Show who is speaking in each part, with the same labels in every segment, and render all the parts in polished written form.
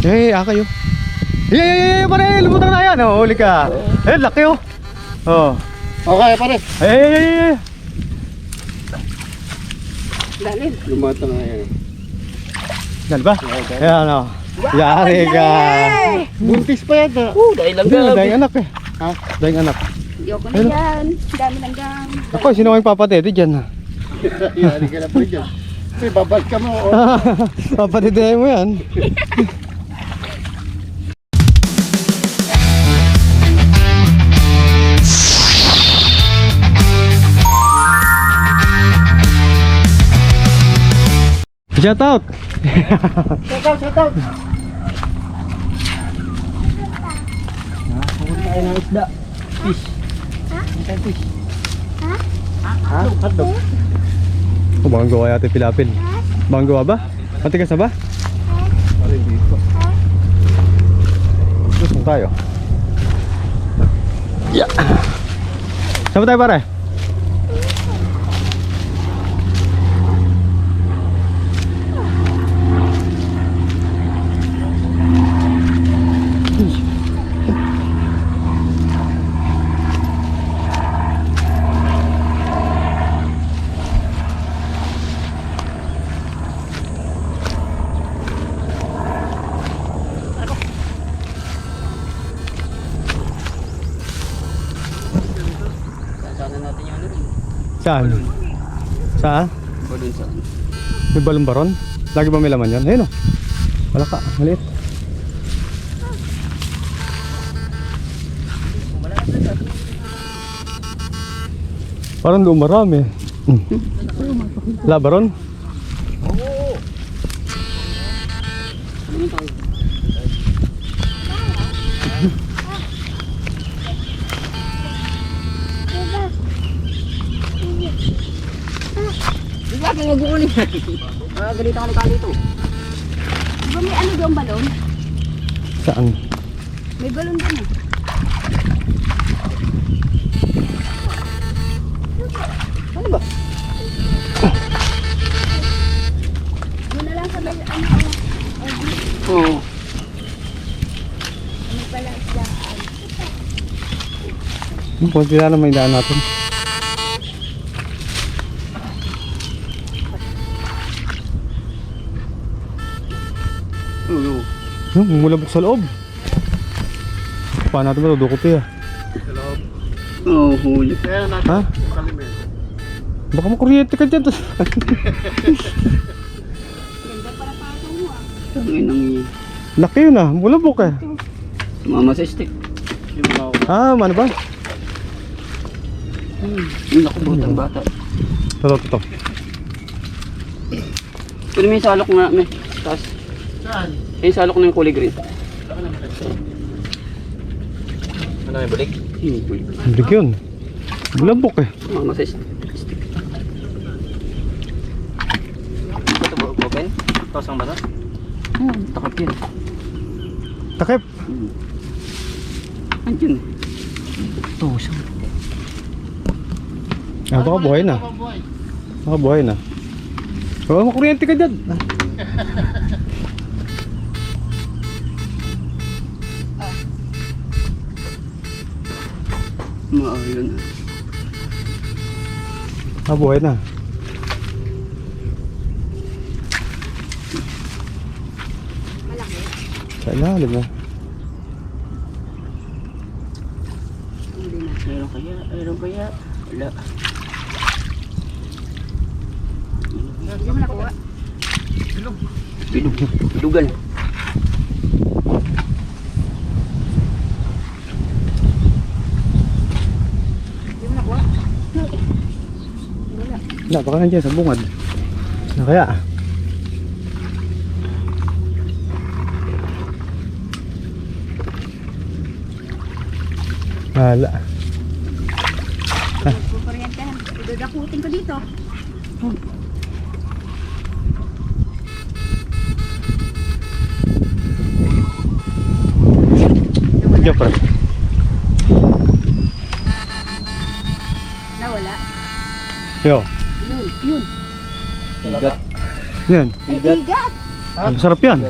Speaker 1: Eh, kayo. Pare, lumutang na yan. Oh, huli ka. Eh, laki oh. Oh.
Speaker 2: Okay, pare.
Speaker 1: Eh.
Speaker 3: Lalim.
Speaker 2: Lumata na yan.
Speaker 1: Yan ba? Ayan oh. Yari ka.
Speaker 2: Buntis pa yan.
Speaker 3: Dahil lang
Speaker 1: Dahil anak eh.
Speaker 2: Ha?
Speaker 1: Dahil anak.
Speaker 3: Ayoko na yan. Dami lang gang.
Speaker 1: Ako, sino kayong papatete dyan ha?
Speaker 2: Yari ka na po dyan. Babalik ka mo.
Speaker 1: Papatete mo yan. Shout out!
Speaker 2: Shout out!
Speaker 3: Nakakawin tayo ng isda. Fish. Fish.
Speaker 2: Ha? Hotdog?
Speaker 1: Bang gawa yata pilapil. Bang gawa ba? Matigas na ba?
Speaker 2: Pare, dito.
Speaker 1: Gusto tayo. Yeah. Saan ba tayo pare? Saan? Saan?
Speaker 3: O dun sa
Speaker 1: May balon baron? Lagi ba may laman yan? Ayun o. Wala ka. Maliit. Parang doon marami. Wala baron?
Speaker 3: Bigla kang mag-uuli. Ganito ka na dito.
Speaker 4: Diba may ano doon balon?
Speaker 1: Saan?
Speaker 4: May balon doon eh.
Speaker 3: Ano ba?
Speaker 4: Doon na lang sa may ano.
Speaker 3: Oo.
Speaker 4: Ano pala isdaan.
Speaker 1: Kunti na lang may daan natin.
Speaker 3: Oo.
Speaker 1: Mulabok sa loob. Paano natin ba? Dudukot eh.
Speaker 3: Oo, huli.
Speaker 2: Kaya natin.
Speaker 1: Ha?
Speaker 2: Kalimin.
Speaker 1: Baka makuryente ka dyan.
Speaker 4: Ganda pala patong mo ah.
Speaker 3: Tangin ng
Speaker 1: Laki yun ah. Mulabok eh.
Speaker 3: mama sa stick.
Speaker 2: Yung ako.
Speaker 1: Ah, ano ba?
Speaker 3: Yung nakabutang bata.
Speaker 1: Ito.
Speaker 3: Pero may salok nga, may. Tapos,
Speaker 2: Saan?
Speaker 3: yung salok na yung kulay green.
Speaker 2: Ano yung balik?
Speaker 3: Yung kulay green.
Speaker 1: Hindi yun. Mulabok eh.
Speaker 3: Mama sa stick. Ito ba, open? Tosang ba ito? Takap yun.
Speaker 1: Takip.
Speaker 3: Andiyan. Tosang.
Speaker 1: Ah, baka buhay na. Baka buhay na. Baka makuryente ka dyan.
Speaker 3: Maayon.
Speaker 1: Baka buhay na.
Speaker 4: Malaki.
Speaker 1: Sa ilalim na.
Speaker 3: Meron kaya? Meron kaya? Wala.
Speaker 4: Hindi mo nakuha.
Speaker 3: Bilugan.
Speaker 4: Hindi mo nakuha. Wala.
Speaker 1: Wala, baka nandiyan sa bungad. Ano kaya? Wala.
Speaker 4: Kukuryentehan. Idadakutin ko dito.
Speaker 1: Diyan pa.
Speaker 4: Nawala.
Speaker 1: Yo.
Speaker 4: Yun.
Speaker 3: Igat.
Speaker 1: Yan.
Speaker 4: Ay, igat.
Speaker 1: Masarap yan.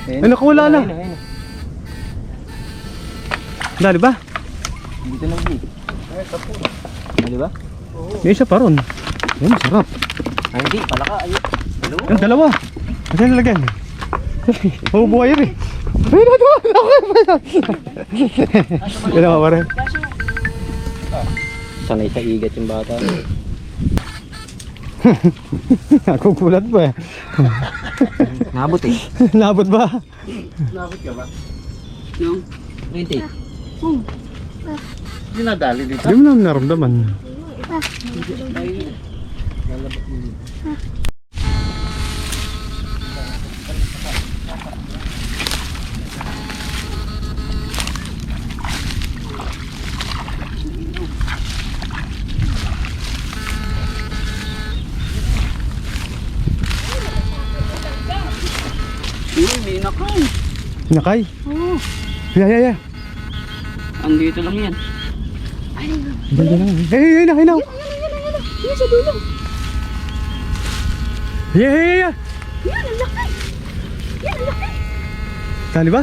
Speaker 1: Ay, nakawala na.
Speaker 3: Ayun.
Speaker 1: Dali ba?
Speaker 3: Dito lang di. Di ba?
Speaker 1: May isa pa ron. Ayun, sarap.
Speaker 3: Ay, hindi. Palaka. Ayun. Dalawa.
Speaker 1: Yung dalawa. Kasi nalagyan. Mabubuhay yun eh. Ayun na ito. Yun naman pare.
Speaker 3: Sanay sa igat yung bata.
Speaker 1: Ako gulat pa eh.
Speaker 3: Nabot eh.
Speaker 1: Nabot ba?
Speaker 2: Nakot ka ba?
Speaker 3: No? Hindi.
Speaker 2: Dinadali dito.
Speaker 1: Hindi mo naman naramdaman.
Speaker 3: Uy, may nakay.
Speaker 1: Nakay?
Speaker 4: Oo.
Speaker 1: Yeah.
Speaker 3: Andito lang yan.
Speaker 1: Ganda lang. Hey, ayun na.
Speaker 4: Yan sa dulo.
Speaker 1: Yeah.
Speaker 4: Yan, ang laki. Yan, ang laki.
Speaker 1: Dali ba?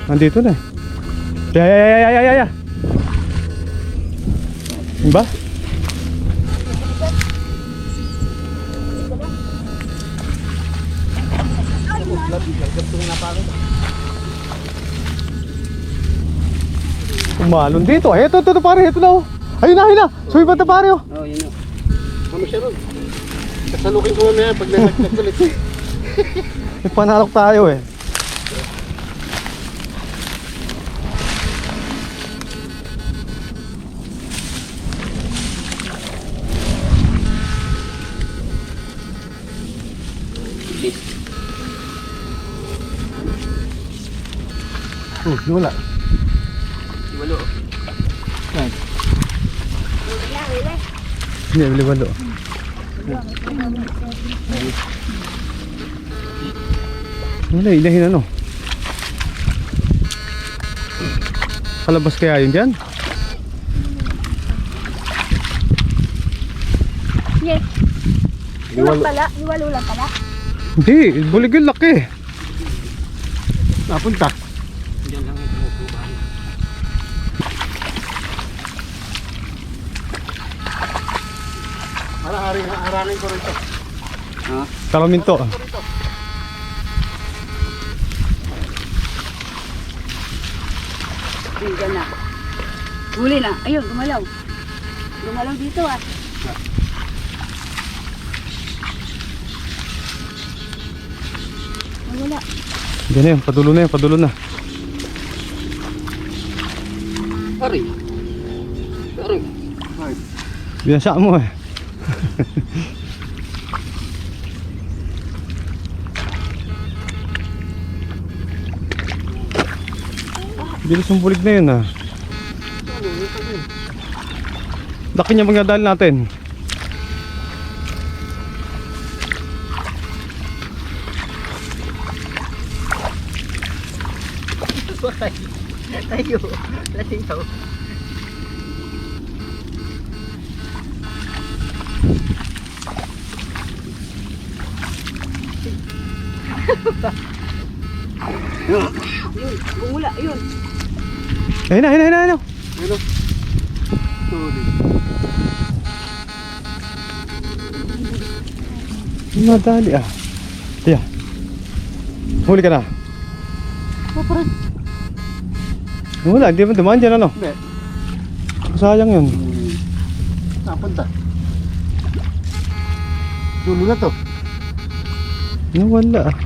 Speaker 1: Nandito na. Yeah. Ba? Umalon dito. Ay, ito pare. Ito na oh. Ayun na. Sumipat na pare oh.
Speaker 3: Oh, yun o.
Speaker 2: Kamo siya ron. Kasalukin ko mamaya pag nalaglag ulit.
Speaker 1: May panalok tayo eh. Wala.
Speaker 3: Walo.
Speaker 1: Hindi, wala. Wala, ilahin ano. Kalabas kaya yun dyan?
Speaker 4: Yes. Iwal pala. Iwalo lang pala.
Speaker 1: Hindi, bulig yung laki.
Speaker 2: Napunta.
Speaker 3: Diyan lang yung tumutubahan.
Speaker 2: Harangin ko rito.
Speaker 3: Ha?
Speaker 1: Kalaminto.
Speaker 4: Diyan na. Huli na. Ayun, gumalaw. Gumalaw dito ah. Ay, wala.
Speaker 1: Diyan na yun, padulo na.
Speaker 3: Aray.
Speaker 1: Binasa mo eh. Bilis yung bulig na yun ah. Laki niya magdadali natin.
Speaker 3: Tayo. Lasing ako.
Speaker 4: Yun, gumula. Ayun.
Speaker 1: Ayun na.
Speaker 2: Pero, tuloy.
Speaker 1: Madali ah. Tiya. Huli ka na. Wala, hindi mo dumaan dyan ano.
Speaker 2: Hindi.
Speaker 1: Sayang yun.
Speaker 2: Napunta. Dulo na to.
Speaker 1: Wala ah.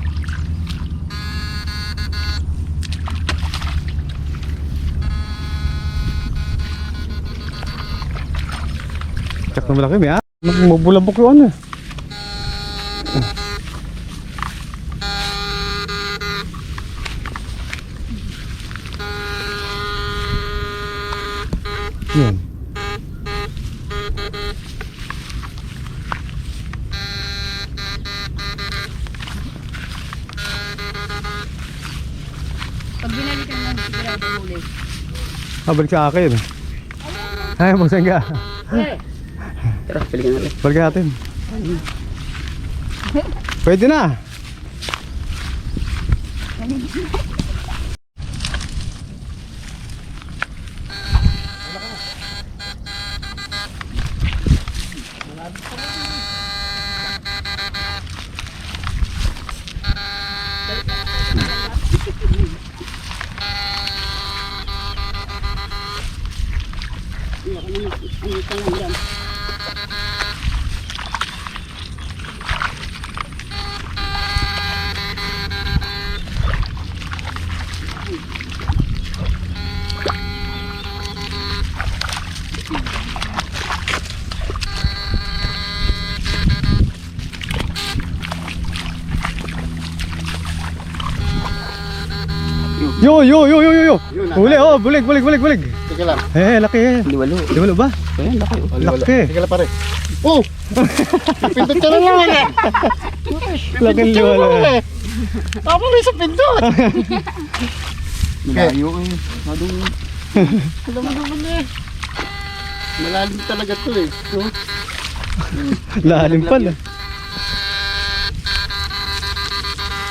Speaker 1: Tsak na malaki may ah. Magbulabok yung ano eh. Yan.
Speaker 4: Pag binalikan mo, sigurado huli.
Speaker 1: Balik sa akin. Ay, magsangga.
Speaker 3: Tara, pilihan natin.
Speaker 1: Balik natin. Pwede na.
Speaker 4: Ano ka lang yan?
Speaker 1: Yo, yo, yo, yo, yo, yo.
Speaker 2: Yun,
Speaker 1: Huli, oh, bulig, bulig, bulig, bulig.
Speaker 2: Teka lang.
Speaker 1: Laki eh.
Speaker 3: Hindi walo.
Speaker 1: Di ba ba?
Speaker 3: Ayan, laki. Oh.
Speaker 1: Laki.
Speaker 2: Teka lang pare. Oh! Pindot ka na naman eh.
Speaker 1: Laking liwala.
Speaker 2: Ako rin sa pindot.
Speaker 3: Malayo eh. Madung.
Speaker 2: Alam mo naman eh. Malalim talaga to eh. Oh.
Speaker 1: Lalim pala.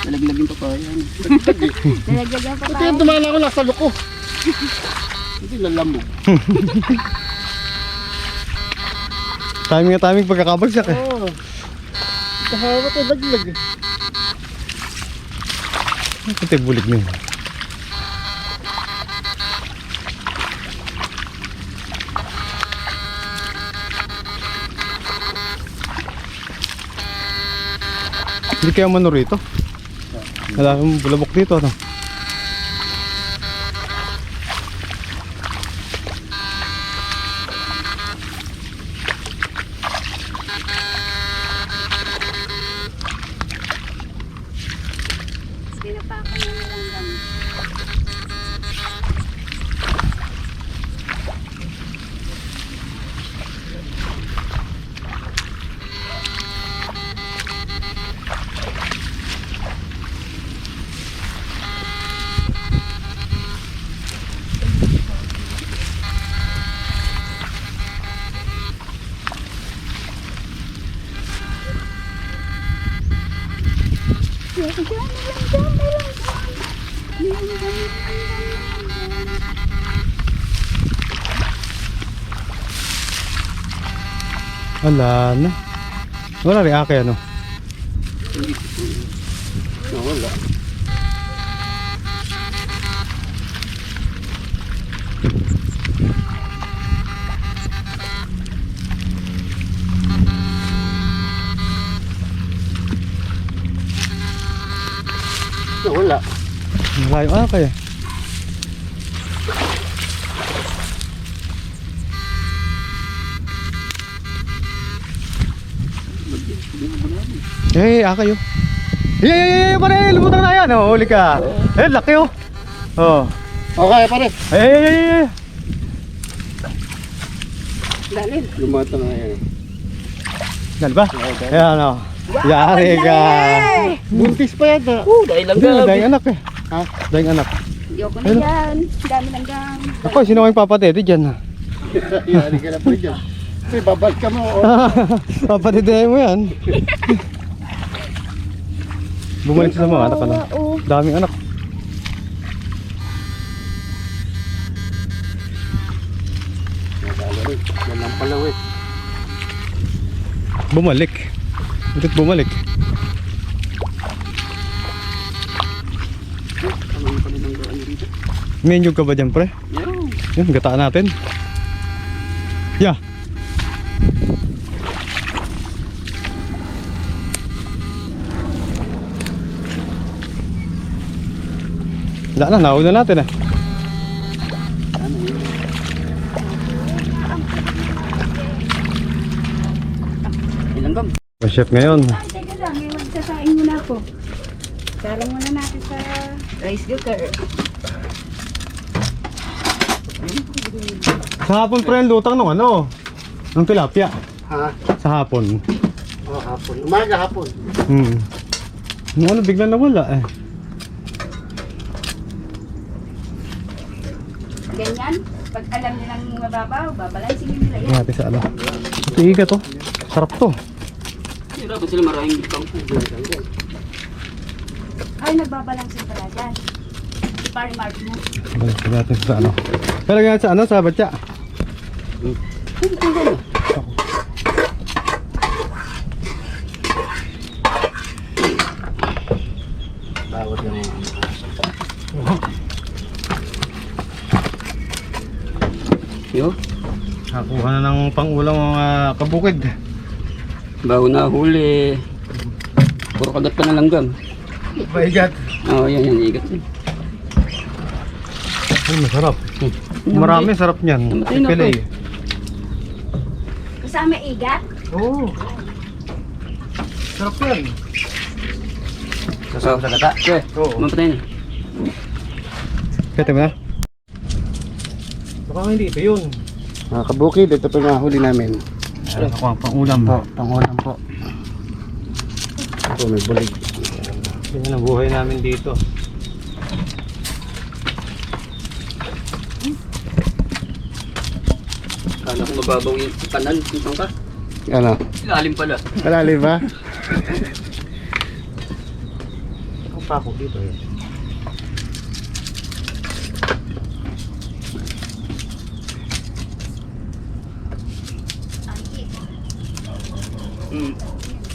Speaker 3: Nalaglag pa yan.
Speaker 4: Nalagyan pa
Speaker 2: Ito
Speaker 4: tayo.
Speaker 2: yung dumala ko nasa loko. Hindi lalamog.
Speaker 1: Timing na timing pagkakabagsak eh.
Speaker 2: Oo. Kahawa ko daglag eh.
Speaker 1: Ito yung bulig na yun. Hindi kaya mano rito? Wala akong bulabok dito, ano?
Speaker 4: Pinapakan na nilang lang.
Speaker 1: Wala na. Wala rin ake, ano?
Speaker 2: Wala. Wala.
Speaker 1: Wala yung ake. Ake yun. Pare, lumutang na yan. Oh, huli ka. Laki oh. Oh.
Speaker 2: Okay pare.
Speaker 4: Dalil.
Speaker 2: Lumata na yan.
Speaker 1: Dali ba? Ayan oh. Yari ka.
Speaker 2: Buntis pa yan ha.
Speaker 3: Dahil lang
Speaker 1: Hindi, dahing anak eh.
Speaker 2: Ha?
Speaker 1: Dahing anak.
Speaker 4: Ayoko na yan. Dami lang gang.
Speaker 1: Ako, sino kayong papatete dyan ha?
Speaker 2: Yari ka na po dyan. May babal ka mo. Oh.
Speaker 1: Papatete mo yan. Bumalik sa mga anak, ano?
Speaker 4: Oo.
Speaker 1: Daming anak.
Speaker 2: Yan ang palawit.
Speaker 1: Bumalik. Bakit bumalik?
Speaker 3: Ano pa rin ang gaan dito?
Speaker 1: May nyug ka ba dyan, pre?
Speaker 3: Yan.
Speaker 1: Yan, gataan natin. Yeah. Wala na, nauna natin eh.
Speaker 3: Ilang gam?
Speaker 1: Chef ngayon.
Speaker 4: Teka lang, may magsasain muna ako. Sara muna natin sa rice cooker.
Speaker 1: Sa hapon pre, ang lutang nung ano? Ng tilapia.
Speaker 2: Ha?
Speaker 1: Sa hapon.
Speaker 2: Oh, hapon. Umaga hapon.
Speaker 1: Nung ano, bigla nawala eh.
Speaker 4: Ganyan. Pag alam nilang mababaw, babalansingin nila yan.
Speaker 1: Natin sa ano. Tiiga to. Sarap to.
Speaker 3: Hindi dapat sila maraming bikang.
Speaker 4: Ay, nagbabalansin pala dyan. Si Pari Mark mo.
Speaker 1: Balik natin sa ano. Pero ganyan sa ano, sa batya.
Speaker 2: Bawat yung
Speaker 3: Yo,
Speaker 1: Nakuha na ng pang-ulam mga kabukid.
Speaker 3: bago na huli. Puro kagat pa na langgam.
Speaker 1: Baigat.
Speaker 3: Oo, yan, igat.
Speaker 1: Ay, masarap. Marami, sarap niyan.
Speaker 3: Namatay na
Speaker 1: Filet.
Speaker 4: Kasama igat?
Speaker 1: Oo. Sarap yan.
Speaker 3: Kasama sa gata? Okay,
Speaker 1: Oo.
Speaker 3: mamatay na.
Speaker 1: Kaya ba? Baka hindi ito yun.
Speaker 2: mga kabukid, ito po yung mga huli namin.
Speaker 1: Ako ang pang-ulam.
Speaker 2: Po, pangulam po. Ito may bulig.
Speaker 1: Yan ang buhay namin dito.
Speaker 3: Kala ko mababaw yung kanal. Saan ka?
Speaker 2: Ano?
Speaker 3: Ilalim pala.
Speaker 2: Malalim ba?
Speaker 1: Ang pako dito eh.
Speaker 3: Hmm.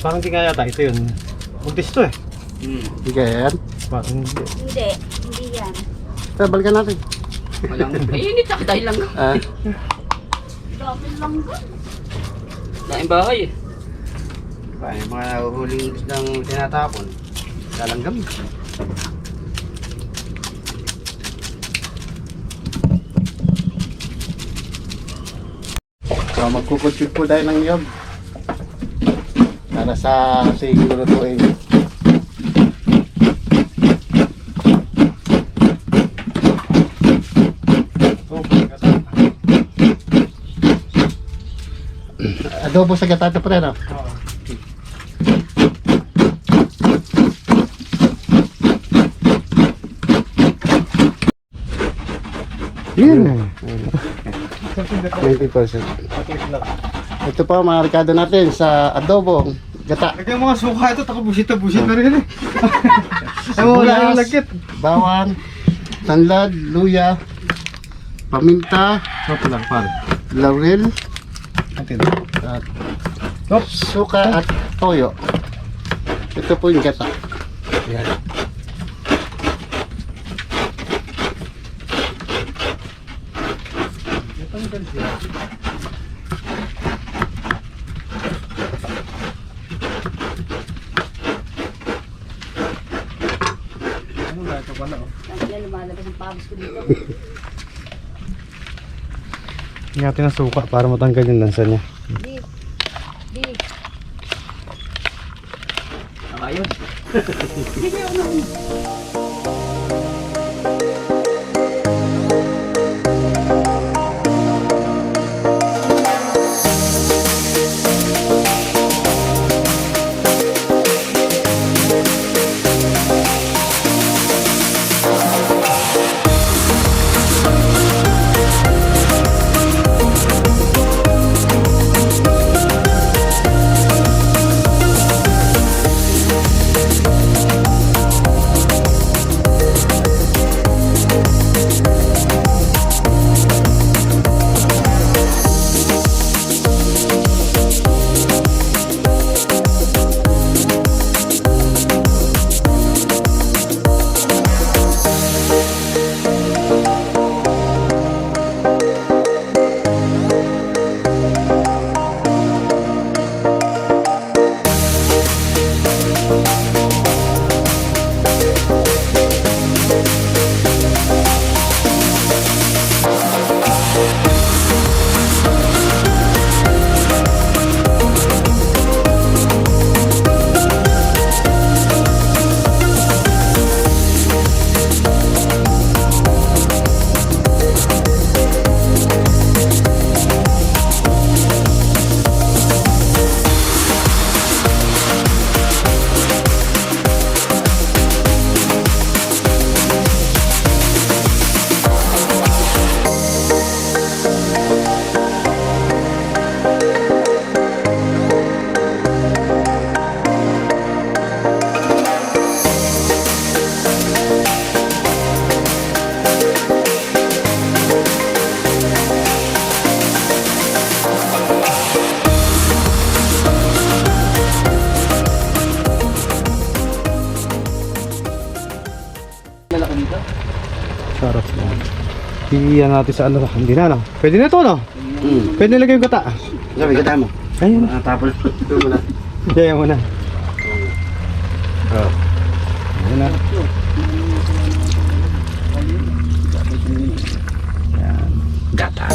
Speaker 1: Parang hindi nga yata ito yun. Buntis to eh.
Speaker 3: Hmm.
Speaker 2: Hindi kaya yan.
Speaker 1: Parang hindi.
Speaker 4: Hindi. Hindi yan.
Speaker 2: Tara, balikan natin.
Speaker 3: Walang... Ay, init ako dahil lang.
Speaker 2: Ah,
Speaker 4: Dami lang gan.
Speaker 3: Laking bahay eh.
Speaker 2: yung mga huling isdang tinatapon. Lalanggam. So, magkukutsyon po tayo ng niyog. Para sa siguro lutuin. Adobo sa gata ito pa rin, no? Yun. 90%. Ito pa mga rekado natin sa adobo gata.
Speaker 1: Lagyan mga suka ito, busit na rin eh. Ay mo wala yung lagkit.
Speaker 2: Bawang, tanlad, luya, paminta,
Speaker 1: Ito lang, pare.
Speaker 2: laurel,
Speaker 1: Atin.
Speaker 2: at
Speaker 1: Oops.
Speaker 2: suka at toyo. Ito po yung gata. Yan.
Speaker 4: Yan lumalabas ang pawis ko dito.
Speaker 1: Hindi natin ang suka para matanggal yung lansa niya.
Speaker 4: Di. Di.
Speaker 3: Ayun.
Speaker 4: Hindi ako nung...
Speaker 1: Iyan natin sa ano. Hindi na, no? Pwede na ito, no? Pwede nilagay yung gata.
Speaker 2: Sabi, gata mo.
Speaker 1: Ayun.
Speaker 2: Tapos, ito mo na.
Speaker 1: Kaya mo na. Oh. Ayun na.
Speaker 2: Gata.